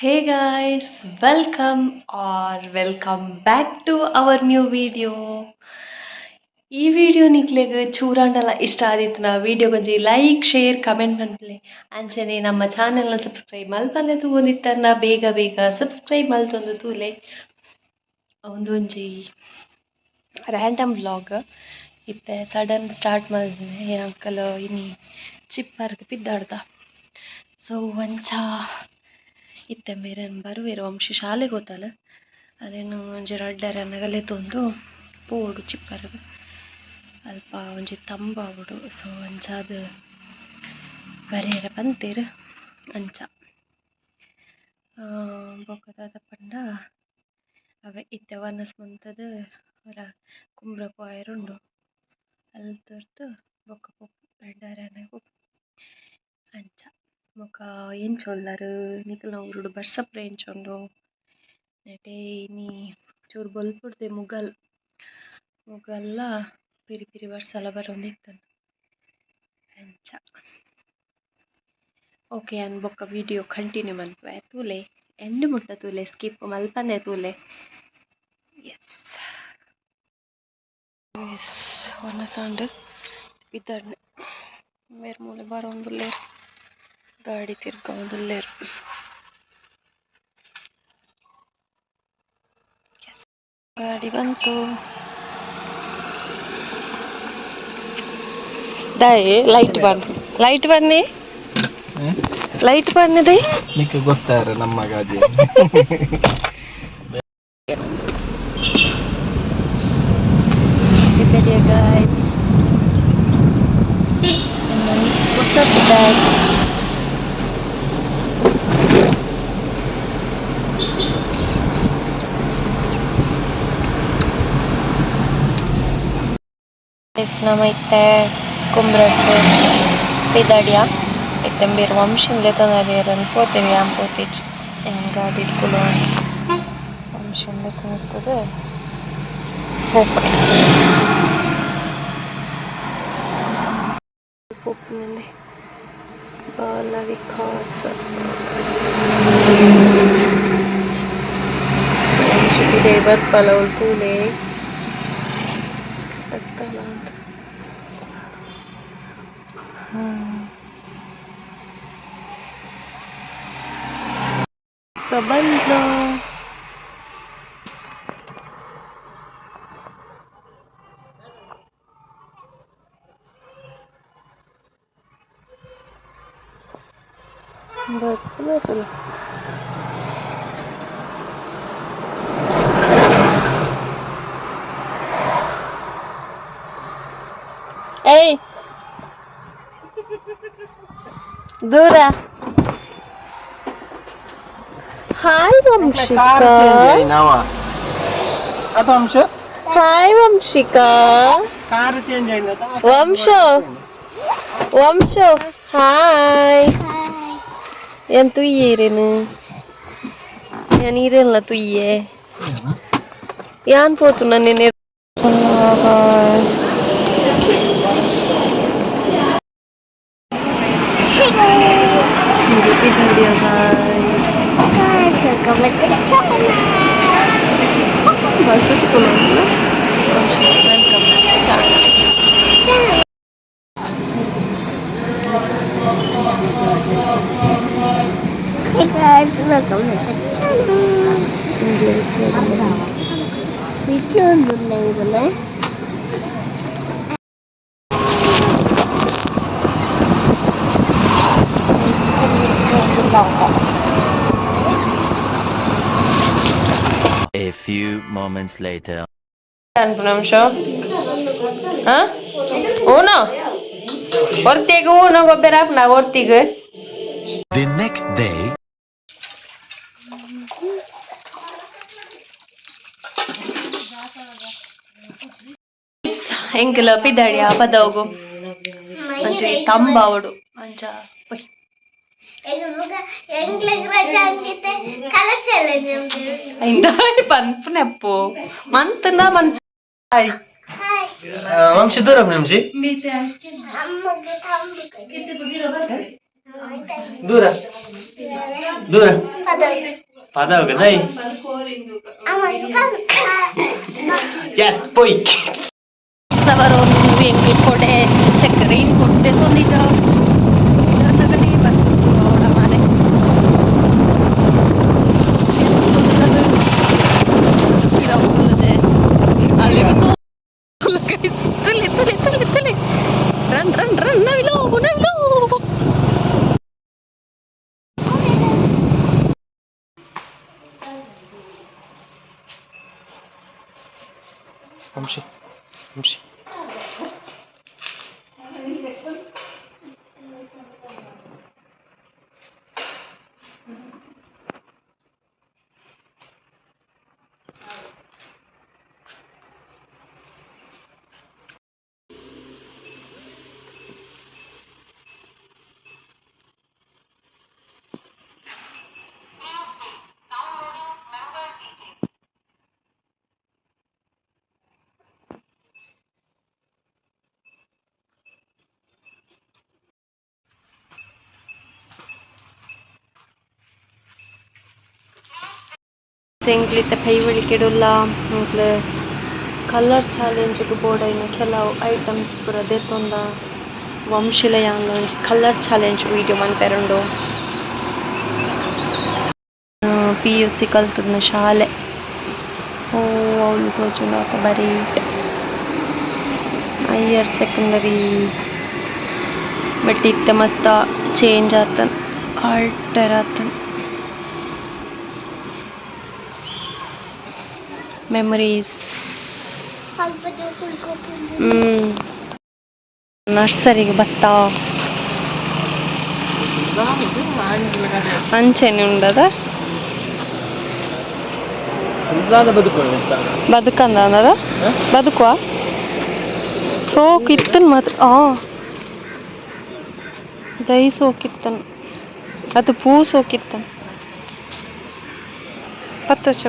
Hey guys, welcome back to our new video. ಈ video ನಿಕ್ಲೆಗ್ ಚೂರಾಂಡಲ ಇಷ್ಟ ಆದಿತ್ತನ ವಿಡಿಯೋ ಗೊಂಜಿ ಲೈಕ್ ಶೇರ್ ಕಮೆಂಟ್ ಮನ್ಪಲೆ ಅಂಚನೆ ನಮ್ಮ ಚಾನೆಲ್ನ ಸಬ್ಸ್ಕ್ರೈಬ್ ಮಲ್ಪಂದೆ ತೂವೊಂದಿತ್ತನ್ನ ಬೇಗ ಬೇಗ ಸಬ್ಸ್ಕ್ರೈಬ್ ಮಲ್ತೊಂದು ತೂಲೆ ಒಂದೊಂಜಿ ರ್ಯಾಂಡಮ್ ವ್ಲಾಗ್ ಇತ್ತೆ ಸಡನ್ ಸ್ಟಾರ್ಟ್ ಮಾಡಿದೆ ಅಂಕಲ್ ಇನ್ನಿ ಚಿಪ್ಪರ್ಗ್ ಬಿದ್ದಾಡ್ದ ಸೊ ಒಂಚ ಇತ್ತೆ ಮೇರನ್ ಬರುವೆರು ವಂಶಿ ಶಾಲೆಗೆ ಹೋತಲ್ಲ ಅದೇನು ಒಂಜಿ ರಡ್ಡರ ನಗಲೆ ತೊಂದು ಪೋಡು ಚಿಪ್ಪರ್ಗ್ ಅಲ್ಪ ಒಂಜಿ ತಂಬ ಆವಡು ಸೊ ಅಂಚಾದ ಬರೆಯರ ಬಂತೇರು ಅಂಚ ಬೊಕ್ಕದಾದ ಪಂಡ ಅವೆ ಇತ್ತೆ ವನಸ್ ಮಂತದ ಹೊರ ಕುಂಬ್ರ ಪಾಯರುಂಡು ಅಲ್ಲಿ ತೋರ್ತು ಬೊಕ್ಕ ಪೊಪ್ಪು ರಡ್ಡರನೆಗು ಅಂಚ ಬೊಕ ಎಂಚೊಲ್ಲರು ನಿಕಲ್ನ ಉರುಡು ಬರ್ಸಪ್ರ ಎಂಚೊಂಡು ನೆಟೆ ಇನಿ ಚೂರು ಬೊಲ್ಪುಡ್ದೆ ಮುಗಲ್ಲ ಪಿರಿ ಪಿರಿ ಬರ್ಸಲ ಬರೋಂದಿತ್ತನು ಅಂಚ ಓಕೆ ಅನ್ ಬೊಕ್ಕ ವಿಡಿಯೋ ಕಂಟಿನ್ಯೂ ಮನ್ಪುವೆ ತೂಲೆ ಎಂಡು ಮುಟ್ಟ ತೂಲೆ ಸ್ಕಿಪ್ ಮಲ್ಪಂದೆ ತೂಲೆ ಎಸ್ ಒನ್ನ ಸೌಂಡ್ ಬಿದ್ದಡ್ನೆ ಮೇರ್ ಮೂಲೆ ಬರೋಂದುಲ್ಲೇರು ಗಾಡಿ ತಿರ್ಗೊಂದುಲ್ಲೇರು ಗಾಡಿ ಬಂತು ದಯೆ ಲೈಟ್ ಬನ್ನಿ ಲೈಟ್ ಬನ್ನಿದೆ ನಿಕ್ಕೆ ಗೊತ್ತಾರೆ ನಮ್ಮ ಗಾಡಿ guys what's up with that ನಮ್ಮ ಇತ್ತೆ ಕುಂಬ್ರಟ್ಟು ಪಿದಾಡಿಯ ಇತ್ತಂಬೀರ್ ವಂಶಿನ್ಲೆ ತಂದರಿಯರನ್ ಪೋತೆರಿ ಆಂ ಪೋತಿಜ್ ಗಾಡಿ ಇಟ್ಕೊಳ್ಳೋ ವಂಶಿನ್ಲೆ ತಂದಿರ್ತದೆ ಹೋಗ್ತೀನಿ ಬಾಲ ವಿಕಾಸ ದೇವರ್ ಪಲವಳು ತೂಲೆ ಅತ್ತಲ್ಲ ಅಂತ ಬಂದ್ಲು ಬರ್ತಿಲ್ಲ ಏಯ್ ದೂರ ಹಾಯ್ ವಂಶಿಕಾ ಹಾಯ್ ವಂಶಿಕಾ ವಂಶ ಹಾಯ್ ಏನ್ ತುಯ್ಯೆ ಇರೇನು ಏನ್ ಇರಲ್ಲ ತುಯ್ಯೆ ಯಾನ್ ಪೋತು ನನ್ನ A few moments later. The next day. ಎಂಕಲ ಪಿದಾಡಿ ಆಪದ ಹೋಗು ಮಂಚಿ ತಂಬ ಅವಡು ಮಂಚ ಪನ್ಪು ನೆಪ್ಪು ಮಂತನ ಮಂತ್ ವಂಶ ದೂರ ವಂಶಿ ದೂರ ದೂರ ಪದವಾಗ ದೈ ಯಸ್ ಪೊಯ್ ಸವರೊಂದು ಎಂಗಿ ಕೊಡೆ ಚಕ್ಕರೆ ಕೊಟ್ಟೆ ನಿಜ ನಗಡಿ ಬಸ್ ಅವಳ ಮನೆ ಅಲ್ಲಿಗೂ ತಲೆ ರನ್ ರನ್ ರನ್ ನವಿಲು ನವಿಲು ವಂಶಿ ವಂಶಿ ತೆಂಗ್ಲಿತ್ತ ಕೈವಳಿಕೆಡುಲ್ಲ ಅಂದ್ರೆ ಕಲರ್ ಚಾಲೆಂಜ್ಗೆ ಬೋರ್ಡೈನ ಕೆಲವು ಐಟಮ್ಸ್ ಪೂರ ದೆತ್ತೊಂದ ವಂಶಿಲ ಯಾಂಗ ಒಂಜಿ ಕಲರ್ ಚಾಲೆಂಜ್ ವೀಡಿಯೋ ಮನ್ಪೆರುಂಡು PUC ಕಲ್ತದ್ನ ಶಾಲೆ ಓ ಅವಳು ತೋಜುಂಡು ಆತ ಬರೀ ಹೈಯರ್ ಸೆಕೆಂಡರಿ ಬಟ್ ಇತ್ತ ಮಸ್ತ ಚೇಂಜ್ ಆತನ್ ಆಲ್ಟರ್ ಆತನ್ ಮೆಮೊರೀಸ್ ನರ್ಸರಿಗೆ ಬತ್ತಾ ಅಂಚೆನೆ ಉಂಡದ ಬದುಕಂದ ಅನ್ನದ ಬದುಕುವ ಸೋಕಿತ್ತನ್ ಮಾತ್ರ ದೈ ಸೋಕಿತ್ತನ್ ಅದು ಪೂ ಸೋಕಿತ್ತನ್ 10 ವರ್ಷ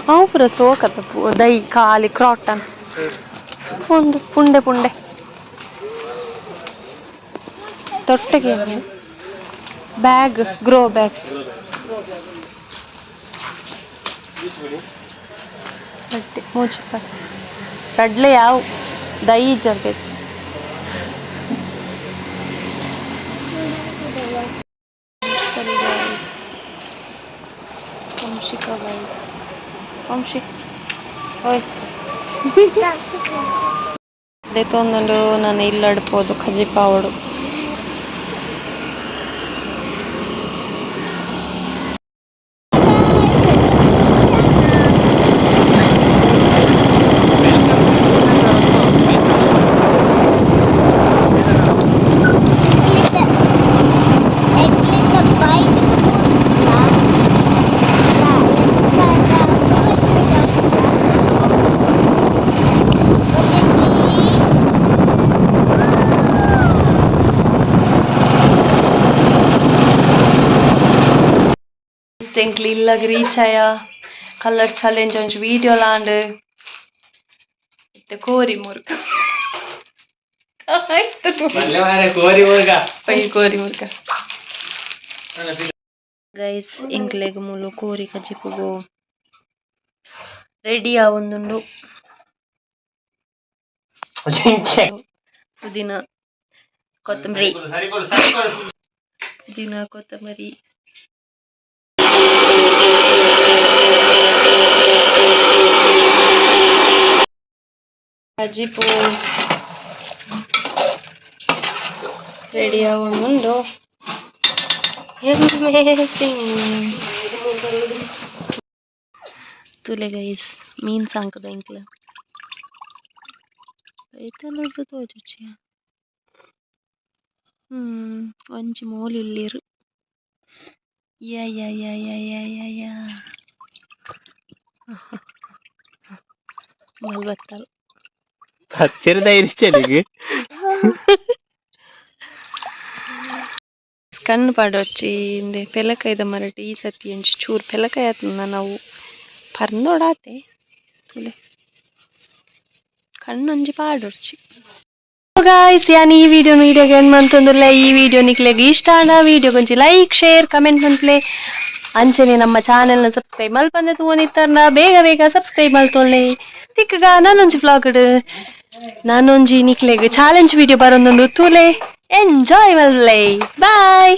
ಅವು ಪೂರ ಸೋಕತ್ತ ದೈ ಖಾಲಿ ಕ್ರಾಟನ್ ಒಂದು ಪುಂಡೆ ಪುಂಡೆ ತೊಟ್ಟೆಗೆ ಬ್ಯಾಗ್ ಗ್ರೋ ಬ್ಯಾಗ್ ಬಟ್ಟೆ ಮೂಚಿಪ್ಪ ಕಡ್ಲೆ ಯಾವ ದೈ ಜರ್ಬೇಕು ಸರಿ ವಂಶಿಕ ಗೈಸ್ ವಂಶಿ ಓಯ್ ತೊಂದು ನಾನು ಇಲ್ಲಡ್ಬೋದು ಖಜಿಪಾವಡು ತೆಂಕ್ಲಿ ಇಲ್ಲಾಗ ರೀಚ್ ಆಯ ಕಲರ್ ಚಾಲೆಂಜ್ ಒಂಜಿ ವಿಡಿಯೋ ಲಾಂಡ್ ಇತ್ತೆ ಕೋರಿ ಮುರ್ಗ ಕೋರಿ ಮುರ್ಗ ಗೈಸ್ ಇಂಕ್ಲೆಗ್ ಮುಲು ಕೋರಿ ಕಜಿಪುಗು ರೆಡಿ ಆವೊಂದುಂಡು ಪುದೀನ ಕೊತ್ತಂಬರಿ ಪುದೀನ ಕೊತ್ತಂಬರಿ ಕಜಿಪು ರೆಡಿ ಆವೊಂದುಂಡು ತುಲೆ ಗೈಸ್ ಮೀನ್ ಸಾಂಕದ ಇಂಕ್ಲ ಐತಲ್ಲ ತೋಜುಚಿಯ ಒಂಜಿ ಮೋಲಿ ಉಳ್ಳೇರು ಯಾ ಯಾ ಯಾ ಯಾ ಯಾ ಯಾ ಯಾ ಮಲ್ಬತ್ತಲ್ ಕಣ್ಣು ಪಾಡೊಚ್ಚಿ ಇಂದೆ ಪೆಲಕಾಯ್ದ ಮರಟಿ ಈ ಸತಿ ಎಂಚು ಚೂರು ಪೆಲಕಾಯಿ ಆತನ ನಾವು ಪರ್ನೋಡಾತೆ ತುಲೆ ಕಣ್ಣೊಂಜಿ ಪಾಡೊಚ್ಚಿ गाइस यानी ಈ ವಿಡಿಯೋಗೆ ಏನು ಮಂತಂದುಲ್ಲ ಈ ವಿಡಿಯೋ ನಿಕ್ಲೆಗೆ ಇಷ್ಟ ಆದ ವಿಡಿಯೋ ಗೊಂಚಿ ಲೈಕ್ ಶೇರ್ ಕಮೆಂಟ್ ಮಂತ್ಲೆ ಅಂಚನೆ ನಮ್ಮ ಚಾನೆಲ್ ನ ಸಬ್ಸ್ಕ್ರೈಬ್ ಮಲ್ಪಂದೆ ತೂನಿತ್ತರ್ನ ಬೇಗ ಬೇಗ ಸಬ್ಸ್ಕ್ರೈಬ್ ಮಲ್ತೊಲ್ಲೆ ತಿಕ್ಕಗ ನಾನೊಂಜಿ ವ್ಲಾಗ್ ನಾನೊಂಜಿ ನಿಕ್ಲೆಗೆ ಚಾಲೆಂಜ್ ವಿಡಿಯೋ ಬರೋಂದುಂಡು ತೂಲೆ ಎಂಜಾಯ್ ಮಲ್ಲೆ ಬಾಯ್